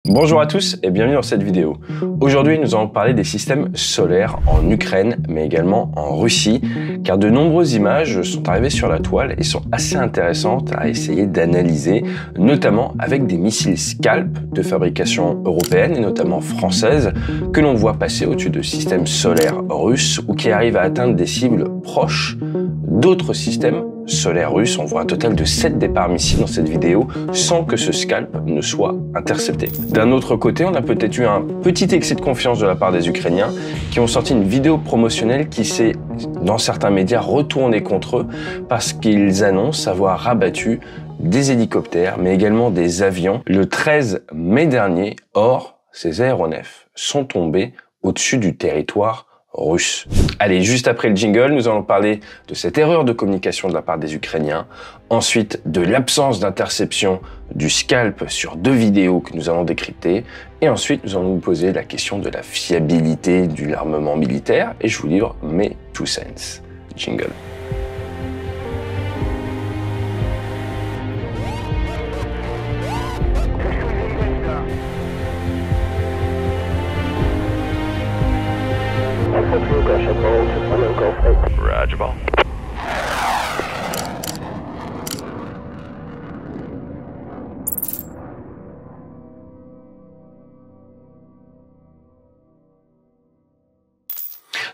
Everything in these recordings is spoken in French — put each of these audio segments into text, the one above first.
Bonjour à tous et bienvenue dans cette vidéo. Aujourd'hui, nous allons parler des systèmes solaires en Ukraine, mais également en Russie, car de nombreuses images sont arrivées sur la toile et sont assez intéressantes à essayer d'analyser, notamment avec des missiles Scalp de fabrication européenne et notamment française, que l'on voit passer au-dessus de systèmes solaires russes ou qui arrivent à atteindre des cibles proches d'autres systèmes solaires russes. On voit un total de 7 départs missiles dans cette vidéo sans que ce Scalp ne soit intercepté. D'un autre côté, on a peut-être eu un petit excès de confiance de la part des Ukrainiens qui ont sorti une vidéo promotionnelle qui s'est, dans certains médias, retournée contre eux parce qu'ils annoncent avoir rabattu des hélicoptères mais également des avions le 13 mai dernier. Or, ces aéronefs sont tombés au-dessus du territoire russe. Allez, juste après le jingle, nous allons parler de cette erreur de communication de la part des Ukrainiens, ensuite de l'absence d'interception du Scalp sur 2 vidéos que nous allons décrypter, et ensuite nous allons nous poser la question de la fiabilité de l'armement militaire, et je vous livre mes 2 cents. Jingle. Roger ball.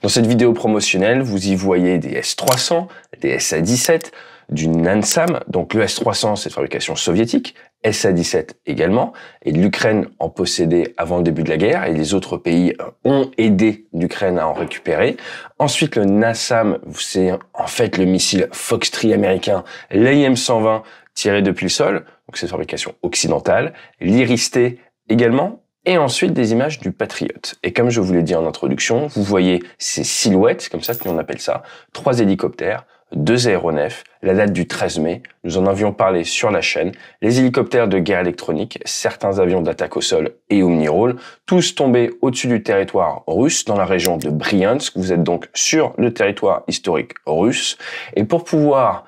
Dans cette vidéo promotionnelle, vous y voyez des S-300, des SA-17, du NASAM, donc le S-300 c'est de fabrication soviétique, SA-17 également, et l'Ukraine en possédait avant le début de la guerre, et les autres pays ont aidé l'Ukraine à en récupérer. Ensuite, le NASAM, c'est en fait le missile Fox-3 américain, l'AIM-120 tiré depuis le sol, donc c'est de fabrication occidentale, l'Iris-T également, et ensuite des images du Patriot. Et comme je vous l'ai dit en introduction, vous voyez ces silhouettes, comme ça que l'on appelle ça, 3 hélicoptères, 2 aéronefs, la date du 13 mai, nous en avions parlé sur la chaîne, les hélicoptères de guerre électronique, certains avions d'attaque au sol et Omnirol, tous tombés au-dessus du territoire russe, dans la région de Bryansk. Vous êtes donc sur le territoire historique russe, et pour pouvoir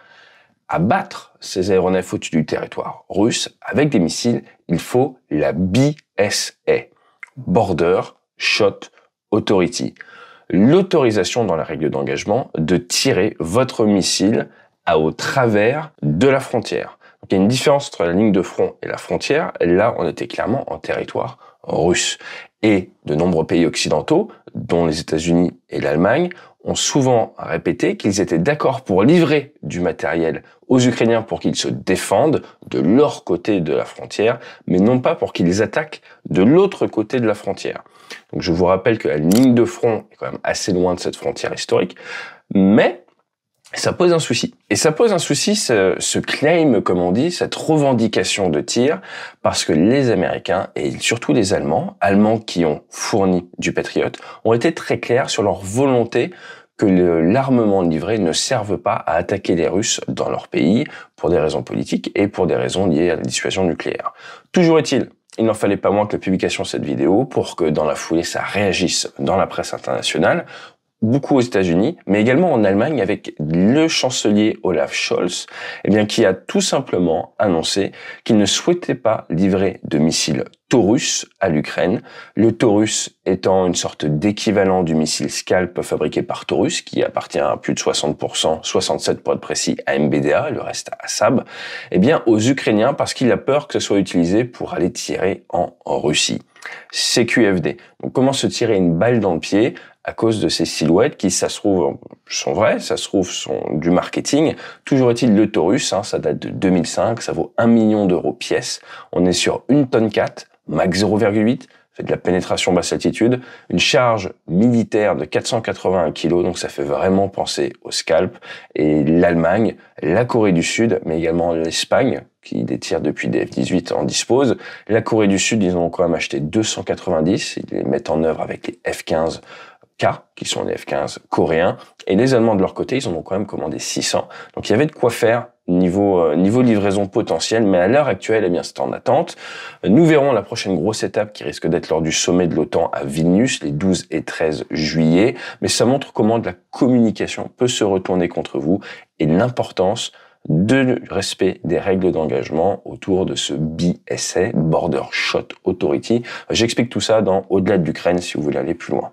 abattre ces aéronefs au-dessus du territoire russe avec des missiles, il faut la BSA, Border Shot Authority, l'autorisation dans la règle d'engagement de tirer votre missile au travers de la frontière. Donc, il y a une différence entre la ligne de front et la frontière. Là, on était clairement en territoire russe. Et de nombreux pays occidentaux, dont les États-Unis et l'Allemagne, ont souvent répété qu'ils étaient d'accord pour livrer du matériel aux Ukrainiens pour qu'ils se défendent de leur côté de la frontière, mais non pas pour qu'ils attaquent de l'autre côté de la frontière. Donc je vous rappelle que la ligne de front est quand même assez loin de cette frontière historique, mais ça pose un souci. Et ça pose un souci, ce claim, comme on dit, cette revendication de tir, parce que les Américains, et surtout les Allemands qui ont fourni du Patriot, ont été très clairs sur leur volonté que l'armement livré ne serve pas à attaquer les Russes dans leur pays, pour des raisons politiques et pour des raisons liées à la dissuasion nucléaire. Toujours est-il, il n'en fallait pas moins que la publication de cette vidéo pour que dans la foulée ça réagisse dans la presse internationale, beaucoup aux États-Unis, mais également en Allemagne avec le chancelier Olaf Scholz, qui a tout simplement annoncé qu'il ne souhaitait pas livrer de missiles Taurus à l'Ukraine. Le Taurus étant une sorte d'équivalent du missile Scalp fabriqué par Taurus, qui appartient à plus de 60%, 67 pour être précis, à MBDA, le reste à Saab, aux Ukrainiens parce qu'il a peur que ce soit utilisé pour aller tirer en Russie. CQFD. Donc comment se tirer une balle dans le pied à cause de ces silhouettes qui, ça se trouve, sont vraies, ça se trouve, sont du marketing. Toujours est-il, le Taurus, ça date de 2005, ça vaut 1 million d'euros pièce. On est sur 1 tonne 4, Mach 0,8, fait de la pénétration basse altitude, une charge militaire de 481 kg, donc ça fait vraiment penser au Scalp. Et l'Allemagne, la Corée du Sud, mais également l'Espagne, qui des tirs depuis des F-18 en disposent. La Corée du Sud, ils ont quand même acheté 290, ils les mettent en œuvre avec les F-15K, qui sont les F-15 coréens, et les Allemands de leur côté, ils en ont quand même commandé 600. Donc il y avait de quoi faire niveau livraison potentielle, mais à l'heure actuelle, c'est en attente. Nous verrons la prochaine grosse étape qui risque d'être lors du sommet de l'OTAN à Vilnius, les 12 et 13 juillet, mais ça montre comment de la communication peut se retourner contre vous et l'importance de respect des règles d'engagement autour de ce BSA, Border Shot Authority. J'explique tout ça dans Au-delà de l'Ukraine si vous voulez aller plus loin.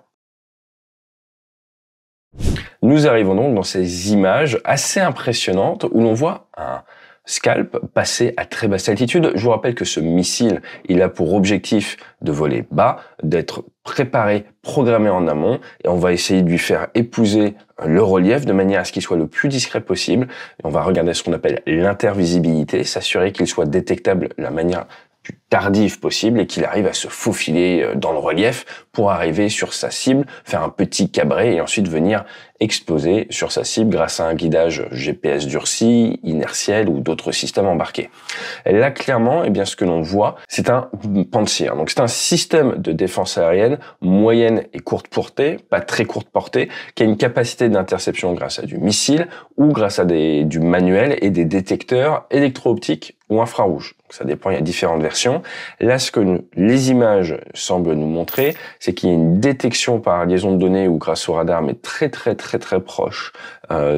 Nous arrivons donc dans ces images assez impressionnantes où l'on voit un Scalp passer à très basse altitude. Je vous rappelle que ce missile, il a pour objectif de voler bas, d'être préparé, programmé en amont, et on va essayer de lui faire épouser le relief de manière à ce qu'il soit le plus discret possible. Et on va regarder ce qu'on appelle l'intervisibilité, s'assurer qu'il soit détectable de la manière plus tardive possible et qu'il arrive à se faufiler dans le relief pour arriver sur sa cible, faire un petit cabré et ensuite venir exploser sur sa cible grâce à un guidage GPS durci, inertiel ou d'autres systèmes embarqués. Et là, clairement, eh bien, ce que l'on voit, c'est un Pantsir. Donc, c'est un système de défense aérienne moyenne et courte portée, pas très courte portée, qui a une capacité d'interception grâce à du missile ou grâce à du manuel et des détecteurs électro-optiques ou infrarouges. Donc, ça dépend, il y a différentes versions. Là, ce que les images semblent nous montrer, c'est qu'il y a une détection par liaison de données ou grâce au radar, mais très proche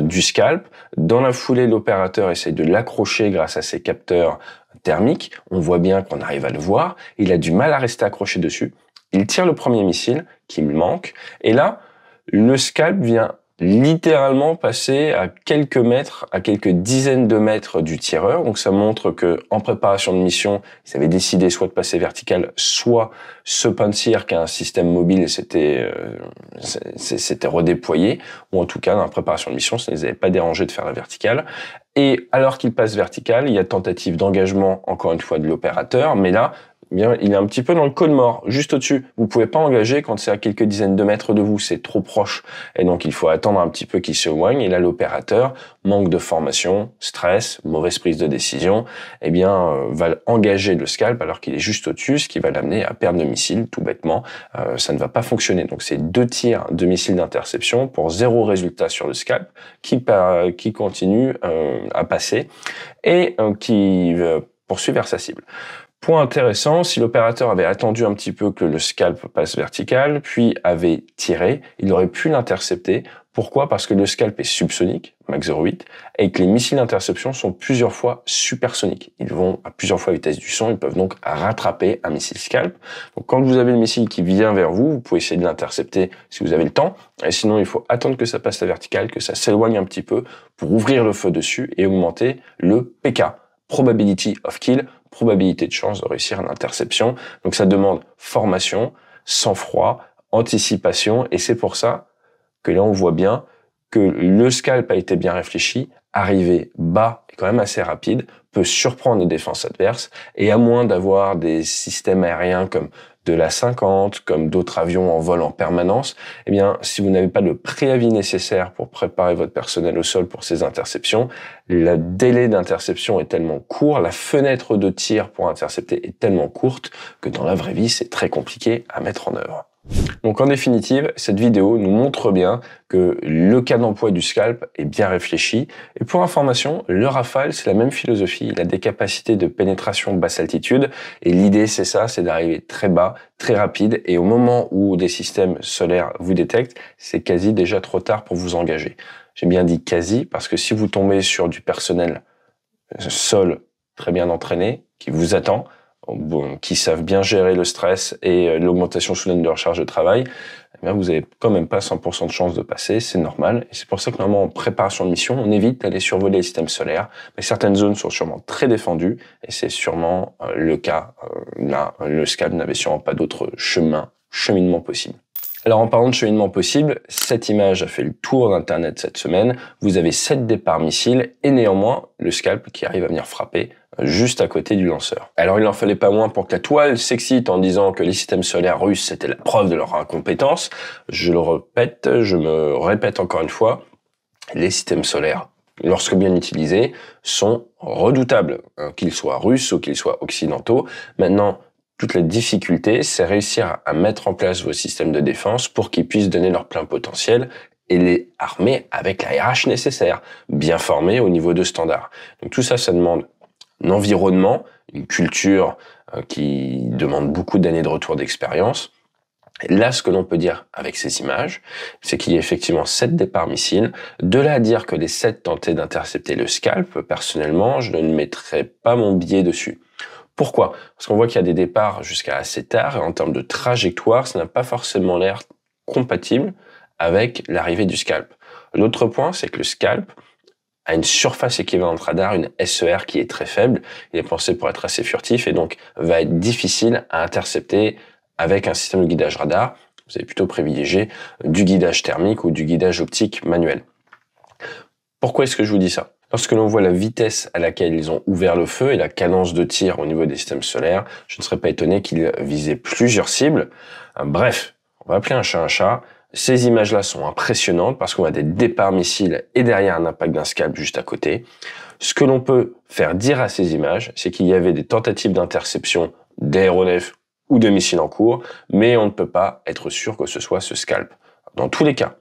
du Scalp. Dans la foulée, l'opérateur essaie de l'accrocher grâce à ses capteurs thermiques. On voit bien qu'on arrive à le voir. Il a du mal à rester accroché dessus. Il tire le premier missile qui me manque. Et là, le Scalp vient littéralement passer à quelques mètres, à quelques dizaines de mètres du tireur. Donc ça montre que en préparation de mission, ils avaient décidé soit de passer vertical, soit ce Pantsir qui a un système mobile s'était redéployé, ou en tout cas dans la préparation de mission, ça ne les avait pas dérangés de faire la verticale. Et alors qu'il passe vertical, il y a tentative d'engagement encore une fois de l'opérateur, mais là, bien, il est un petit peu dans le code mort, juste au-dessus. Vous pouvez pas engager quand c'est à quelques dizaines de mètres de vous, c'est trop proche. Et donc, il faut attendre un petit peu qu'il s'éloigne. Et là, l'opérateur, manque de formation, stress, mauvaise prise de décision, eh bien, va engager le Scalp alors qu'il est juste au-dessus, ce qui va l'amener à perdre le missile, tout bêtement. Ça ne va pas fonctionner. Donc, c'est 2 tirs de missiles d'interception pour 0 résultat sur le Scalp qui continue à passer et qui poursuit vers sa cible. Point intéressant, si l'opérateur avait attendu un petit peu que le Scalp passe vertical, puis avait tiré, il aurait pu l'intercepter. Pourquoi? Parce que le Scalp est subsonique, Mach 0,8, et que les missiles d'interception sont plusieurs fois supersoniques. Ils vont à plusieurs fois la vitesse du son, ils peuvent donc rattraper un missile Scalp. Donc quand vous avez le missile qui vient vers vous, vous pouvez essayer de l'intercepter si vous avez le temps, et sinon il faut attendre que ça passe la verticale, que ça s'éloigne un petit peu pour ouvrir le feu dessus et augmenter le PK, Probability of Kill, probabilité de chance de réussir une interception. Donc ça demande formation, sang-froid, anticipation, et c'est pour ça que là on voit bien que le Scalp a été bien réfléchi, arrivé bas et quand même assez rapide, peut surprendre les défenses adverses, et à moins d'avoir des systèmes aériens comme de l'A-50, comme d'autres avions en vol en permanence, eh bien, si vous n'avez pas le préavis nécessaire pour préparer votre personnel au sol pour ces interceptions, le délai d'interception est tellement court, la fenêtre de tir pour intercepter est tellement courte que dans la vraie vie, c'est très compliqué à mettre en œuvre. Donc en définitive, cette vidéo nous montre bien que le cas d'emploi du Scalp est bien réfléchi. Et pour information, le Rafale, c'est la même philosophie. Il a des capacités de pénétration basse altitude. Et l'idée, c'est ça, c'est d'arriver très bas, très rapide. Et au moment où des systèmes solaires vous détectent, c'est quasi déjà trop tard pour vous engager. J'ai bien dit quasi, parce que si vous tombez sur du personnel sol très bien entraîné, qui vous attend, qui savent bien gérer le stress et l'augmentation soudaine de leur charge de travail, eh bien, vous n'avez quand même pas 100% de chance de passer, c'est normal. Et c'est pour ça que normalement, en préparation de mission, on évite d'aller survoler les systèmes solaires. Mais certaines zones sont sûrement très défendues, et c'est sûrement le cas. Là, le Scalp n'avait sûrement pas d'autre cheminement possible. Alors en parlant de cheminement possible, cette image a fait le tour d'Internet cette semaine. Vous avez 7 départs missiles et néanmoins le Scalp qui arrive à venir frapper juste à côté du lanceur. Alors il n'en fallait pas moins pour que la toile s'excite en disant que les systèmes solaires russes c'était la preuve de leur incompétence. Je me répète encore une fois, les systèmes solaires, lorsque bien utilisés, sont redoutables, qu'ils soient russes ou qu'ils soient occidentaux. Maintenant, toute la difficulté, c'est réussir à mettre en place vos systèmes de défense pour qu'ils puissent donner leur plein potentiel et les armer avec la RH nécessaire, bien formés au niveau de standard. Donc tout ça, ça demande un environnement, une culture qui demande beaucoup d'années de retour d'expérience. Là, ce que l'on peut dire avec ces images, c'est qu'il y a effectivement 7 départs missiles. De là à dire que les 7 tentaient d'intercepter le Scalp, personnellement, je ne mettrais pas mon billet dessus. Pourquoi? Parce qu'on voit qu'il y a des départs jusqu'à assez tard, et en termes de trajectoire, ça n'a pas forcément l'air compatible avec l'arrivée du Scalp. L'autre point, c'est que le Scalp a une surface équivalente radar, une SER qui est très faible. Il est pensé pour être assez furtif et donc va être difficile à intercepter avec un système de guidage radar. Vous allez plutôt privilégier du guidage thermique ou du guidage optique manuel. Pourquoi est-ce que je vous dis ça? Lorsque l'on voit la vitesse à laquelle ils ont ouvert le feu et la cadence de tir au niveau des systèmes solaires, je ne serais pas étonné qu'ils visaient plusieurs cibles. Bref, on va appeler un chat un chat. Ces images-là sont impressionnantes parce qu'on a des départs missiles et derrière un impact d'un Scalp juste à côté. Ce que l'on peut faire dire à ces images, c'est qu'il y avait des tentatives d'interception d'aéronefs ou de missiles en cours, mais on ne peut pas être sûr que ce soit ce Scalp. Dans tous les cas,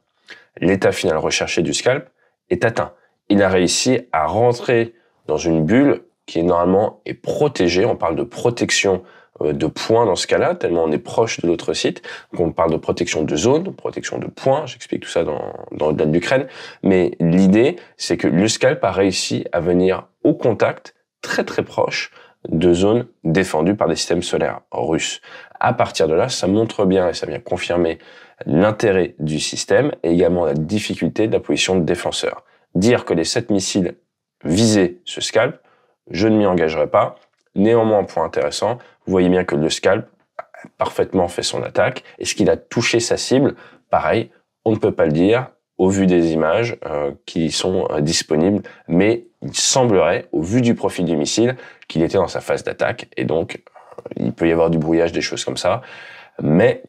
l'état final recherché du Scalp est atteint. Il a réussi à rentrer dans une bulle qui normalement est protégée. On parle de protection de points dans ce cas-là, tellement on est proche de l'autre site. Donc on parle de protection de zone, protection de points. J'explique tout ça dans le delta de l'Ukraine. Mais l'idée, c'est que le Scalp a réussi à venir au contact très très proche de zones défendues par des systèmes solaires russes. À partir de là, ça montre bien et ça vient confirmer l'intérêt du système et également la difficulté de la position de défenseur. Dire que les 7 missiles visaient ce Scalp, je ne m'y engagerai pas. Néanmoins, point intéressant, vous voyez bien que le Scalp a parfaitement fait son attaque. Est-ce qu'il a touché sa cible? Pareil, on ne peut pas le dire au vu des images qui sont disponibles, mais il semblerait, au vu du profil du missile, qu'il était dans sa phase d'attaque, et donc il peut y avoir du brouillage, des choses comme ça, mais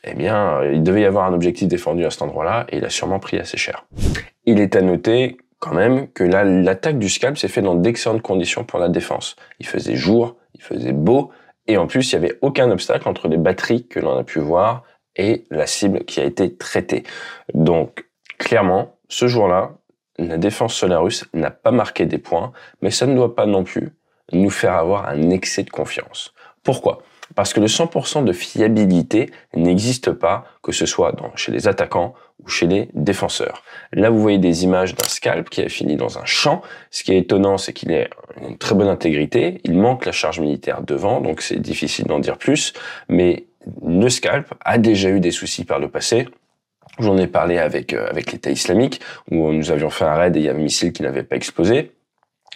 eh bien, il devait y avoir un objectif défendu à cet endroit-là, et il a sûrement pris assez cher. Il est à noter quand même que là, l'attaque du Scalp s'est fait dans d'excellentes conditions pour la défense. Il faisait jour, il faisait beau, et en plus, il n'y avait aucun obstacle entre les batteries que l'on a pu voir et la cible qui a été traitée. Donc, clairement, ce jour-là, la défense solaire russe n'a pas marqué des points, mais ça ne doit pas non plus nous faire avoir un excès de confiance. Pourquoi? Parce que le 100% de fiabilité n'existe pas, que ce soit chez les attaquants ou chez les défenseurs. Là, vous voyez des images d'un Scalp qui a fini dans un champ. Ce qui est étonnant, c'est qu'il a une très bonne intégrité. Il manque la charge militaire devant, donc c'est difficile d'en dire plus. Mais le Scalp a déjà eu des soucis par le passé. J'en ai parlé avec l'État islamique, où nous avions fait un raid et il y avait un missile qui n'avait pas explosé.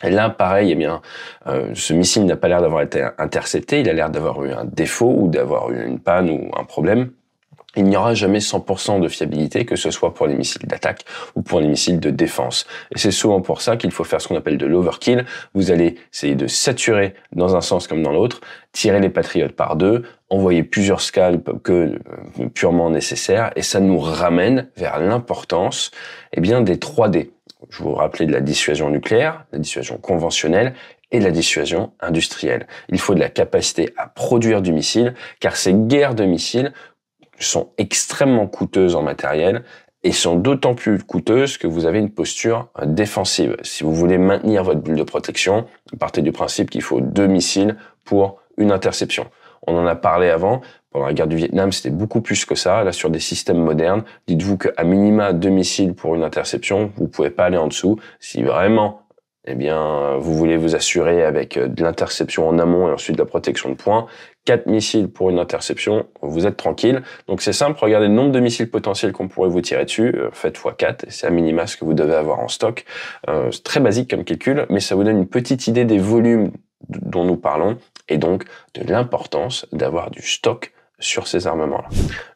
Et là, pareil, eh bien, ce missile n'a pas l'air d'avoir été intercepté, il a l'air d'avoir eu un défaut ou d'avoir eu une panne ou un problème. Il n'y aura jamais 100% de fiabilité, que ce soit pour les missiles d'attaque ou pour les missiles de défense. Et c'est souvent pour ça qu'il faut faire ce qu'on appelle de l'overkill. Vous allez essayer de saturer dans un sens comme dans l'autre, tirer les patriotes par deux, envoyer plusieurs scalps que purement nécessaires, et ça nous ramène vers l'importance, eh bien, des 3D. Je vous rappelais de la dissuasion nucléaire, la dissuasion conventionnelle et la dissuasion industrielle. Il faut de la capacité à produire du missile, car ces guerres de missiles sont extrêmement coûteuses en matériel et sont d'autant plus coûteuses que vous avez une posture défensive. Si vous voulez maintenir votre bulle de protection, partez du principe qu'il faut 2 missiles pour une interception. On en a parlé avant. Pendant la guerre du Vietnam, c'était beaucoup plus que ça. Là, sur des systèmes modernes, dites-vous qu'à minima 2 missiles pour une interception, vous pouvez pas aller en dessous. Si vraiment, eh bien, vous voulez vous assurer avec de l'interception en amont et ensuite de la protection de points, 4 missiles pour une interception, vous êtes tranquille. Donc c'est simple, regardez le nombre de missiles potentiels qu'on pourrait vous tirer dessus, faites x4, et c'est à minima ce que vous devez avoir en stock. C'est très basique comme calcul, mais ça vous donne une petite idée des volumes dont nous parlons, et donc de l'importance d'avoir du stock sur ces armements-là.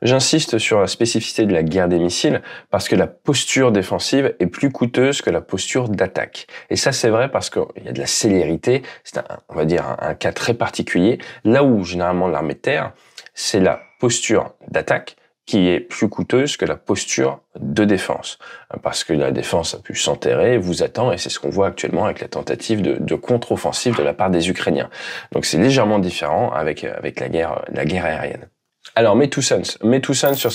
J'insiste sur la spécificité de la guerre des missiles parce que la posture défensive est plus coûteuse que la posture d'attaque. Et ça, c'est vrai parce qu'il y a de la célérité, c'est on va dire un cas très particulier, là où généralement l'armée de terre, c'est la posture d'attaque qui est plus coûteuse que la posture de défense. Parce que la défense a pu s'enterrer, vous attend, et c'est ce qu'on voit actuellement avec la tentative de contre-offensive de la part des Ukrainiens. Donc c'est légèrement différent avec la guerre aérienne. Alors, mes two sons sur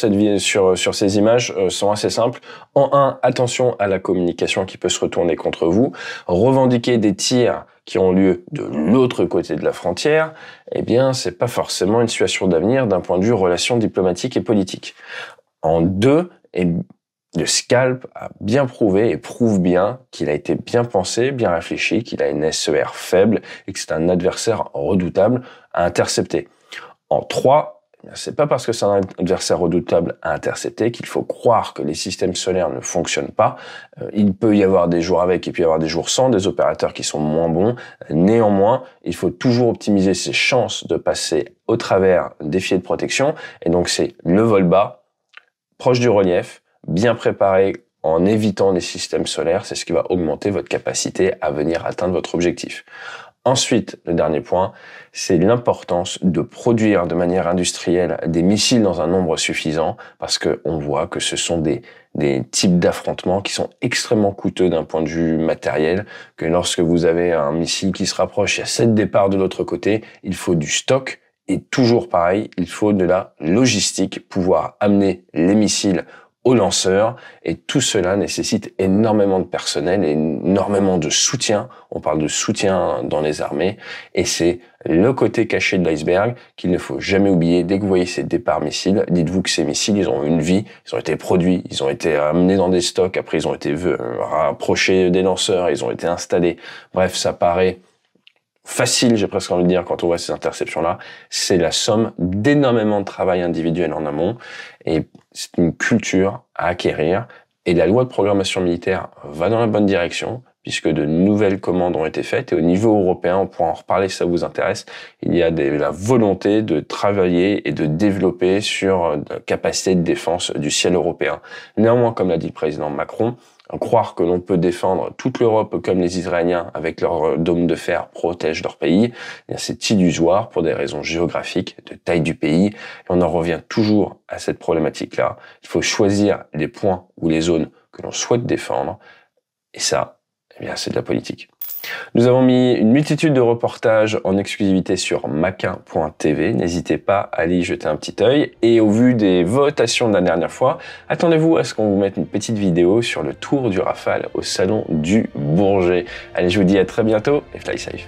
ces images sont assez simples. En un, attention à la communication qui peut se retourner contre vous. Revendiquer des tirs qui ont lieu de l'autre côté de la frontière, eh bien, c'est pas forcément une situation d'avenir d'un point de vue relations diplomatiques et politiques. En deux, le scalp a bien prouvé et prouve bien qu'il a été bien pensé, bien réfléchi, qu'il a une SER faible et que c'est un adversaire redoutable à intercepter. En 3, c'est pas parce que c'est un adversaire redoutable à intercepter qu'il faut croire que les systèmes solaires ne fonctionnent pas. Il peut y avoir des jours avec et puis y avoir des jours sans, des opérateurs qui sont moins bons. Néanmoins, il faut toujours optimiser ses chances de passer au travers des filets de protection. Et donc c'est le vol bas, proche du relief, bien préparé en évitant les systèmes solaires, c'est ce qui va augmenter votre capacité à venir atteindre votre objectif. Ensuite, le dernier point, c'est l'importance de produire de manière industrielle des missiles dans un nombre suffisant, parce que on voit que ce sont des types d'affrontements qui sont extrêmement coûteux d'un point de vue matériel, que lorsque vous avez un missile qui se rapproche, il y a 7 départs de l'autre côté, il faut du stock, et toujours pareil, il faut de la logistique, pouvoir amener les missiles aux lanceurs, et tout cela nécessite énormément de personnel et énormément de soutien. On parle de soutien dans les armées, et c'est le côté caché de l'iceberg qu'il ne faut jamais oublier. Dès que vous voyez ces départs missiles, dites-vous que ces missiles, ils ont une vie, ils ont été produits, ils ont été amenés dans des stocks, après ils ont été rapprochés des lanceurs, ils ont été installés. Bref, ça paraît facile, j'ai presque envie de dire, quand on voit ces interceptions-là. C'est la somme d'énormément de travail individuel en amont, et c'est une culture à acquérir, et la loi de programmation militaire va dans la bonne direction, puisque de nouvelles commandes ont été faites, et au niveau européen, on pourra en reparler si ça vous intéresse, il y a la volonté de travailler et de développer sur la capacité de défense du ciel européen. Néanmoins, comme l'a dit le président Macron, croire que l'on peut défendre toute l'Europe comme les Israéliens avec leur dôme de fer protègent leur pays, c'est illusoire pour des raisons géographiques, de taille du pays. Et on en revient toujours à cette problématique-là. Il faut choisir les points ou les zones que l'on souhaite défendre. Et ça, eh bien, c'est de la politique. Nous avons mis une multitude de reportages en exclusivité sur maquin.tv. N'hésitez pas à aller y jeter un petit œil. Et au vu des votations de la dernière fois, attendez-vous à ce qu'on vous mette une petite vidéo sur le tour du Rafale au salon du Bourget. Allez, je vous dis à très bientôt et fly safe.